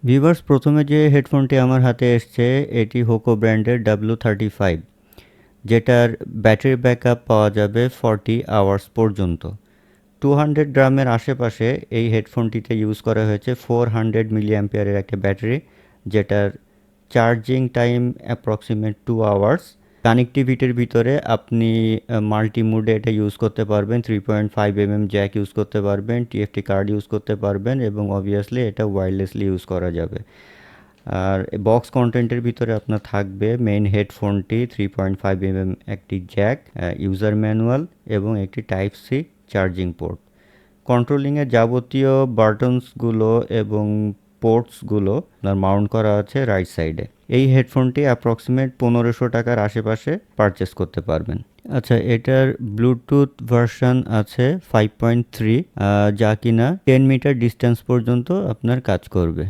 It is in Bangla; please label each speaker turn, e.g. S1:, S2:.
S1: ভিউয়ার্স, প্রথমে যে হেডফোনটি আমার হাতে এসছে এটি হোকো ব্র্যান্ডের W35, যেটার ব্যাটারি ব্যাকআপ পাওয়া যাবে 40 আওয়ার্স পর্যন্ত। 200 গ্রামের আশেপাশে এই হেডফোনটিতে ইউজ করা হয়েছে 400 মিলি অ্যাম্পিয়ারের একটা ব্যাটারি, যেটার চার্জিং টাইম অ্যাপ্রক্সিমেট 2 আওয়ার্স। কানেক্টিভিটির ভিতরে আপনি মাল্টি মুডে এটা ইউজ করতে পারবেন, 3.5 জ্যাক ইউজ করতে পারবেন, টিএফটি কার্ড ইউজ করতে পারবেন এবং অবভিয়াসলি এটা ওয়্যারলেসলি ইউজ করা যাবে। আর বক্স কন্টেন্টের ভিতরে আপনার থাকবে মেইন হেডফোনটি, 3.5 একটি জ্যাক, ইউজার ম্যানুয়াল এবং একটি টাইপ সি চার্জিং পোর্ট। কন্ট্রোলিংয়ের যাবতীয় বাটনসগুলো এবং পোর্টসগুলো আপনার মাউন্ট করা আছে রাইট সাইডে। এই হেডফোনটি অ্যাপ্রক্সিমেট 1500 টাকার আশেপাশে পারচেস করতে পারবেন। আচ্ছা, এটার ব্লুটুথ ভার্সন আছে 5.3, যা কিনা 10 মিটার ডিস্টেন্স পর্যন্ত আপনার কাজ করবে।